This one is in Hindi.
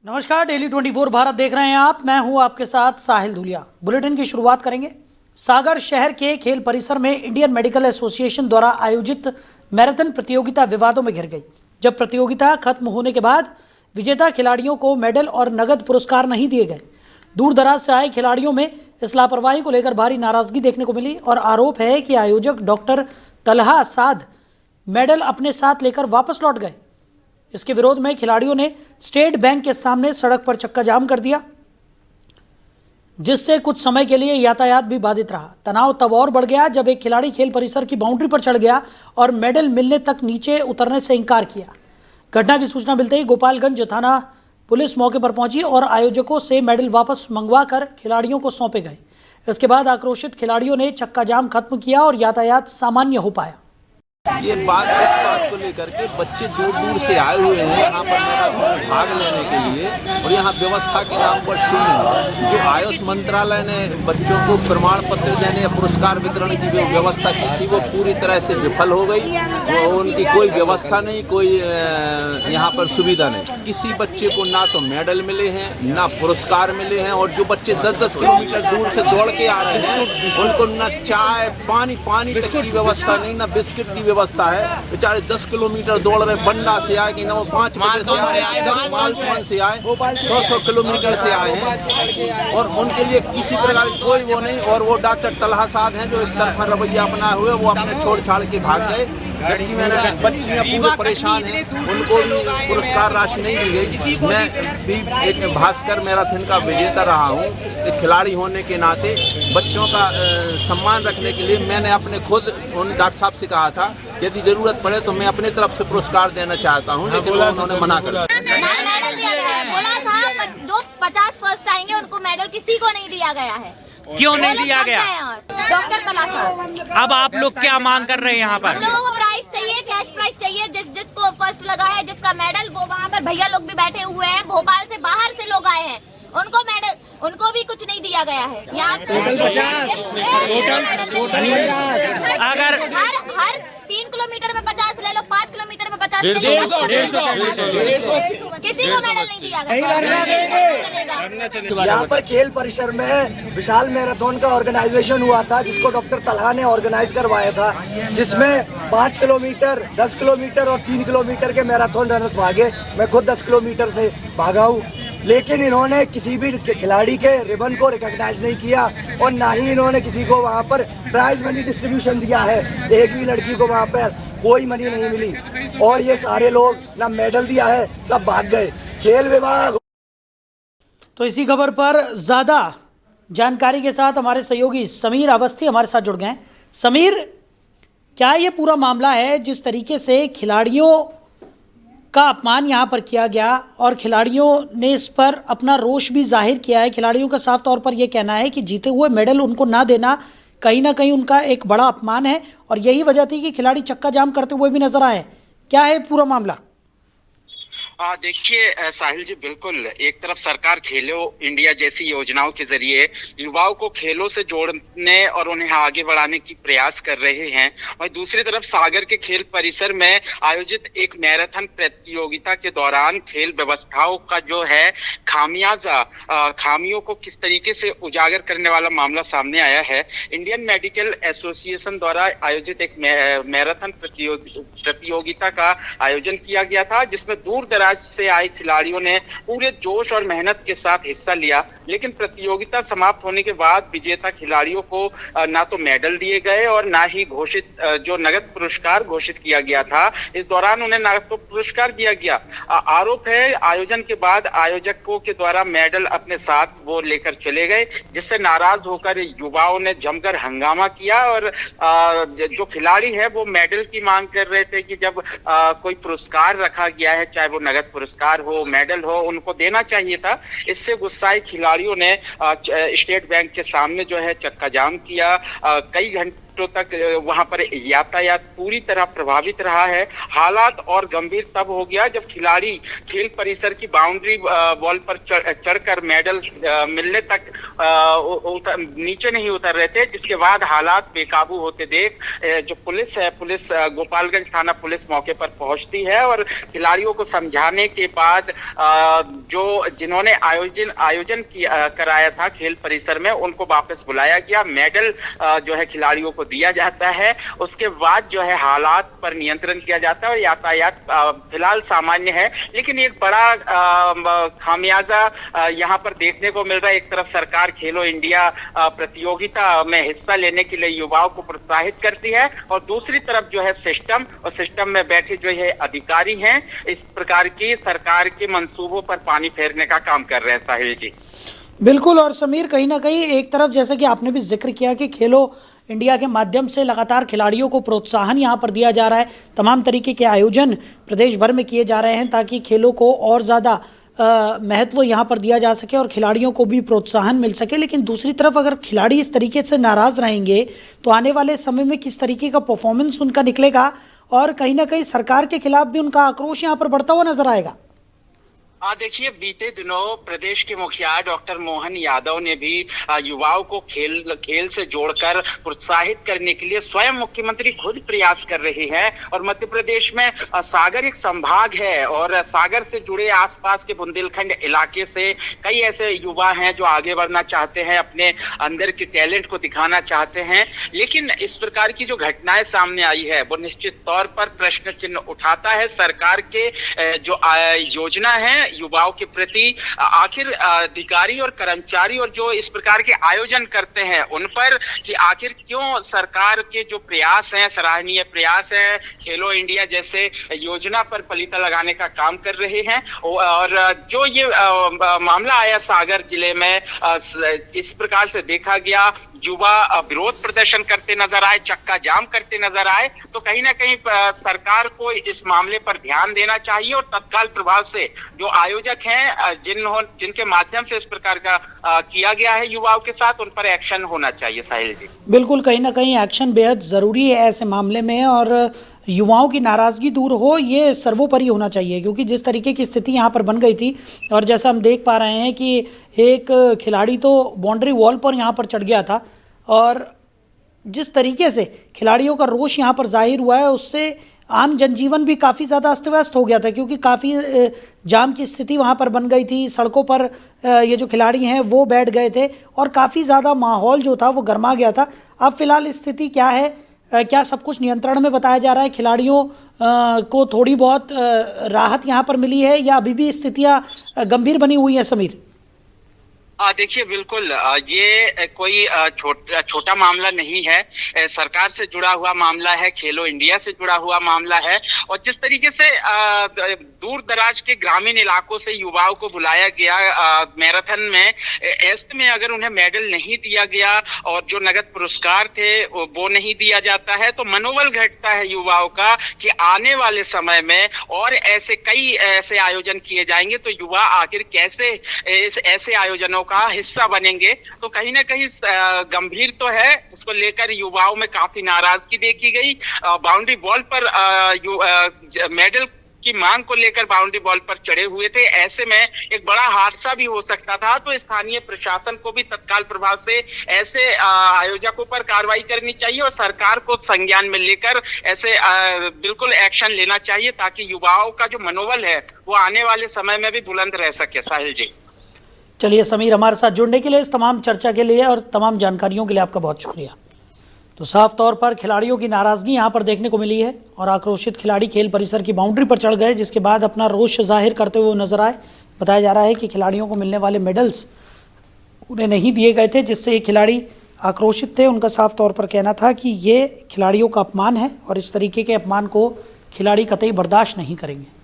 नमस्कार, डेली 24 भारत देख रहे हैं आप। मैं हूं आपके साथ साहिल धुलिया। बुलेटिन की शुरुआत करेंगे। सागर शहर के खेल परिसर में इंडियन मेडिकल एसोसिएशन द्वारा आयोजित मैराथन प्रतियोगिता विवादों में घिर गई, जब प्रतियोगिता खत्म होने के बाद विजेता खिलाड़ियों को मेडल और नगद पुरस्कार नहीं दिए गए। दूर दराज से आए खिलाड़ियों में इस लापरवाही को लेकर भारी नाराजगी देखने को मिली और आरोप है कि आयोजक डॉक्टर तलहा साद मेडल अपने साथ लेकर वापस लौट गए। इसके विरोध में खिलाड़ियों ने स्टेट बैंक के सामने सड़क पर चक्का जाम कर दिया, जिससे कुछ समय के लिए यातायात भी बाधित रहा। तनाव तब और बढ़ गया जब एक खिलाड़ी खेल परिसर की बाउंड्री पर चढ़ गया और मेडल मिलने तक नीचे उतरने से इंकार किया। घटना की सूचना मिलते ही गोपालगंज थाना पुलिस मौके पर पहुंची और आयोजकों से मेडल वापस मंगवाकर खिलाड़ियों को सौंपे गए। इसके बाद आक्रोशित खिलाड़ियों ने चक्का जाम खत्म किया और यातायात सामान्य हो पाया। ये बात इस बात को लेकर के बच्चे दूर दूर से आए हुए हैं यहाँ पर मैराथन में भाग लेने के लिए, और यहाँ व्यवस्था के नाम पर शून्य है। जो आयुष मंत्रालय ने बच्चों को प्रमाण पत्र देने या पुरस्कार वितरण की जो व्यवस्था की थी वो पूरी तरह से विफल हो गई। वो उनकी कोई व्यवस्था नहीं, कोई यहाँ पर सुविधा नहीं। किसी बच्चे को ना तो मेडल मिले हैं ना पुरस्कार मिले हैं, और जो बच्चे 10-10 किलोमीटर दूर से दौड़ के आ रहे हैं उनको न चाय पानी तक की व्यवस्था नहीं, न बिस्किट की व्यवस्था है। बेचारे 10 किलोमीटर दौड़ रहे, बंडा से आए कि 5 बजे से आए, 10 मालपुन से आए, 100 किलोमीटर से आए हैं, और उनके लिए किसी प्रकार की कोई वो नहीं। और वो डॉक्टर तलहा साद हैं जो एक तरफा रवैया अपनाए हुए वो अपने छोड़ छाड़ के भाग गए। जबकि मैंने बच्चियाँ पूरे परेशान हैं, उनको भी पुरस्कार राशि नहीं दी गई। मैं भी एक भास्कर मैराथन का विजेता रहा हूँ। एक खिलाड़ी होने के नाते बच्चों का सम्मान रखने के लिए मैंने अपने खुद उन डॉक्टर साहब से कहा था यदि ज़रूरत पड़े तो मैं अपनी तरफ से पुरस्कार देना चाहता हूँ, लेकिन उन्होंने मना कर दिया। मेडल दिया गया है, बोला था जो 50 फर्स्ट आएंगे उनको मेडल किसी को नहीं दिया गया है। क्यों नहीं दिया गया? डॉक्टर तलहा साद। अब आप लोग क्या मांग कर रहे हैं यहाँ पर? हम लोगों को प्राइज चाहिए, कैश प्राइज चाहिए। जिसको फर्स्ट लगा है, जिसका मेडल, वो वहाँ पर भैया लोग भी बैठे हुए हैं। भोपाल से बाहर से लोग आए हैं, उनको मेडल, उनको भी कुछ नहीं दिया गया है। यहाँ अगर हर 3 किलोमीटर में 50 ले लो, 5 किलोमीटर में 50 ले लो, किसी को मेडल नहीं दिया गया। यहाँ पर खेल परिसर में विशाल मैराथन का ऑर्गेनाइजेशन हुआ था, जिसको डॉक्टर तलहा ने ऑर्गेनाइज करवाया था, जिसमें 5 किलोमीटर, 10 किलोमीटर और 3 किलोमीटर के मैराथन रनर्स भागे। मैं खुद 10 किलोमीटर से भागा हूँ, लेकिन इन्होंने किसी भी खिलाड़ी के रिबन को रिकॉग्नाइज नहीं किया और ना ही इन्होंने किसी को वहाँ पर प्राइज मनी डिस्ट्रीब्यूशन दिया है। एक भी लड़की को वहाँ पर कोई मनी नहीं मिली और ये सारे लोग ना मेडल दिया है, सब भाग गए। खेल विभाग। तो इसी खबर पर ज़्यादा जानकारी के साथ हमारे सहयोगी समीर अवस्थी हमारे साथ जुड़ गए हैं। समीर, क्या ये पूरा मामला है जिस तरीके से खिलाड़ियों का अपमान यहाँ पर किया गया और खिलाड़ियों ने इस पर अपना रोष भी जाहिर किया है? खिलाड़ियों का साफ तौर पर यह कहना है कि जीते हुए मेडल उनको ना देना कहीं ना कहीं उनका एक बड़ा अपमान है और यही वजह थी कि खिलाड़ी चक्का जाम करते हुए भी नजर आए। क्या है पूरा मामला? देखिए साहिल जी, बिल्कुल एक तरफ सरकार खेलो इंडिया जैसी योजनाओं के जरिए युवाओं को खेलों से जोड़ने और उन्हें आगे बढ़ाने की प्रयास कर रहे हैं, और दूसरी तरफ सागर के खेल परिसर में आयोजित एक मैराथन प्रतियोगिता के दौरान खेल व्यवस्थाओं का जो है खामियों को किस तरीके से उजागर करने वाला मामला सामने आया है। इंडियन मेडिकल एसोसिएशन द्वारा आयोजित एक मैराथन प्रतियोगिता का आयोजन किया गया था, जिसमें दूर दराज से आए खिलाड़ियों ने पूरे जोश और मेहनत के साथ हिस्सा लिया। लेकिन प्रतियोगिता समाप्त होने के बाद विजेता खिलाड़ियों को ना तो मेडल दिए गए और ना ही घोषित जो नगद पुरस्कार घोषित किया गया था, इस दौरान उन्हें नगद तो पुरस्कार दिया गया। आरोप है आयोजन के बाद आयोजकों के द्वारा मेडल अपने साथ वो लेकर चले गए, जिससे नाराज होकर युवाओं ने जमकर हंगामा किया और जो खिलाड़ी है वो मेडल की मांग कर रहे थे कि जब कोई पुरस्कार रखा गया है, चाहे वो नगद पुरस्कार हो, मेडल हो, उनको देना चाहिए था। इससे गुस्साए खिलाड़ियों ने स्टेट बैंक के सामने जो है चक्का जाम किया। घंटों तक वहां पर यातायात पूरी तरह प्रभावित रहा है। हालात और गंभीर तब हो गया जब खिलाड़ी खेल परिसर की बाउंड्री वॉल पर चढ़कर मेडल मिलने तक नीचे नहीं उतर रहे थे, जिसके बाद हालात बेकाबू होते देख जो पुलिस है, पुलिस गोपालगंज थाना पुलिस मौके पर पहुंचती है और खिलाड़ियों को समझाने के बाद जो जिन्होंने आयोजन कराया था खेल परिसर में, उनको वापस बुलाया गया। मेडल जो है खिलाड़ियों को दिया जाता है। उसके बाद जो है हालात पर नियंत्रण किया जाता है और यातायात फिलहाल सामान्य है। लेकिन एक बड़ा खामियाजा यहाँ पर देखने को मिल रहा है। एक तरफ सरकार खेलो इंडिया प्रतियोगिता में हिस्सा लेने के लिए युवाओं को प्रोत्साहित करती है और दूसरी तरफ जो है सिस्टम में बैठे जो है अधिकारी हैं, इस प्रकार की सरकार के मंसूबों पर पानी फेरने का काम कर रहे हैं। साहिल जी बिल्कुल। और समीर, कहीं ना कहीं एक तरफ जैसा कि आपने भी जिक्र किया कि खेलो इंडिया के माध्यम से लगातार खिलाड़ियों को प्रोत्साहन यहाँ पर दिया जा रहा है, तमाम तरीके के आयोजन प्रदेश भर में किए जा रहे हैं ताकि खेलों को और ज़्यादा महत्व यहाँ पर दिया जा सके और खिलाड़ियों को भी प्रोत्साहन मिल सके। लेकिन दूसरी तरफ अगर खिलाड़ी इस तरीके से नाराज़ रहेंगे तो आने वाले समय में किस तरीके का परफॉर्मेंस उनका निकलेगा और कहीं ना कहीं सरकार के खिलाफ भी उनका आक्रोश यहाँ पर बढ़ता हुआ नजर आएगा। देखिए, बीते दिनों प्रदेश के मुखिया डॉक्टर मोहन यादव ने भी युवाओं को खेल से जोड़कर प्रोत्साहित करने के लिए स्वयं मुख्यमंत्री खुद प्रयास कर रही है। और मध्य प्रदेश में सागर एक संभाग है और सागर से जुड़े आसपास के बुंदेलखंड इलाके से कई ऐसे युवा हैं जो आगे बढ़ना चाहते हैं, अपने अंदर के टैलेंट को दिखाना चाहते हैं। लेकिन इस प्रकार की जो घटनाएं सामने आई है वो निश्चित तौर पर प्रश्न चिन्ह उठाता है सरकार के जो योजना है युवाओं के प्रति। आखिर अधिकारी और कर्मचारी और जो इस प्रकार के आयोजन करते हैं उन पर कि आखिर क्यों सरकार के जो प्रयास हैं, सराहनीय प्रयास है, खेलो इंडिया जैसे योजना पर पलीता लगाने का काम कर रहे हैं। और जो ये मामला आया सागर जिले में, इस प्रकार से देखा गया युवा विरोध प्रदर्शन करते नजर आए, चक्का जाम करते नजर आए, तो कहीं ना कहीं सरकार को इस मामले पर ध्यान देना चाहिए और तत्काल प्रभाव से जो आयोजक हैं जिनके माध्यम से इस प्रकार का किया गया है युवाओं के साथ, उन पर एक्शन होना चाहिए। साहिल जी बिल्कुल, कहीं ना कहीं एक्शन बेहद ज़रूरी है ऐसे मामले में और युवाओं की नाराज़गी दूर हो ये सर्वोपरि होना चाहिए, क्योंकि जिस तरीके की स्थिति यहाँ पर बन गई थी और जैसा हम देख पा रहे हैं कि एक खिलाड़ी तो बाउंड्री वॉल पर यहाँ पर चढ़ गया था और जिस तरीके से खिलाड़ियों का रोष यहाँ पर जाहिर हुआ है उससे आम जनजीवन भी काफ़ी ज़्यादा अस्त व्यस्त हो गया था, क्योंकि काफ़ी जाम की स्थिति वहाँ पर बन गई थी। सड़कों पर ये जो खिलाड़ी हैं वो बैठ गए थे और काफ़ी ज़्यादा माहौल जो था वो गर्मा गया था। अब फिलहाल स्थिति क्या है, क्या सब कुछ नियंत्रण में बताया जा रहा है? खिलाड़ियों को थोड़ी बहुत राहत यहाँ पर मिली है या अभी भी स्थितियाँ गंभीर बनी हुई हैं? समीर देखिए, बिल्कुल ये कोई छोटा मामला नहीं है, सरकार से जुड़ा हुआ मामला है, खेलो इंडिया से जुड़ा हुआ मामला है। और जिस तरीके से दूर दराज के ग्रामीण इलाकों से युवाओं को बुलाया गया मैराथन में, ऐसे में अगर उन्हें मेडल नहीं दिया गया और जो नगद पुरस्कार थे वो नहीं दिया जाता है तो मनोबल घटता है युवाओं का कि आने वाले समय में और ऐसे कई ऐसे आयोजन किए जाएंगे तो युवा आखिर कैसे ऐसे आयोजनों का हिस्सा बनेंगे। तो कहीं ना कहीं गंभीर तो है, इसको लेकर युवाओं में काफी नाराजगी देखी गई। बाउंड्री वॉल पर मेडल की मांग को लेकर बाउंड्री वॉल पर चढ़े हुए थे, ऐसे में एक बड़ा हादसा भी हो सकता था। तो स्थानीय प्रशासन को भी तत्काल प्रभाव से ऐसे आयोजकों पर कार्रवाई करनी चाहिए और सरकार को संज्ञान में लेकर ऐसे बिल्कुल एक्शन लेना चाहिए ताकि युवाओं का जो मनोबल है वो आने वाले समय में भी बुलंद रह सके। साहिल जी चलिए, समीर हमारे साथ जुड़ने के लिए, इस तमाम चर्चा के लिए और तमाम जानकारियों के लिए आपका बहुत शुक्रिया। तो साफ तौर पर खिलाड़ियों की नाराज़गी यहाँ पर देखने को मिली है और आक्रोशित खिलाड़ी खेल परिसर की बाउंड्री पर चढ़ गए, जिसके बाद अपना रोष जाहिर करते हुए नजर आए। बताया जा रहा है कि खिलाड़ियों को मिलने वाले मेडल्स उन्हें नहीं दिए गए थे, जिससे ये खिलाड़ी आक्रोशित थे। उनका साफ तौर पर कहना था कि ये खिलाड़ियों का अपमान है और इस तरीके के अपमान को खिलाड़ी कतई बर्दाश्त नहीं करेंगे।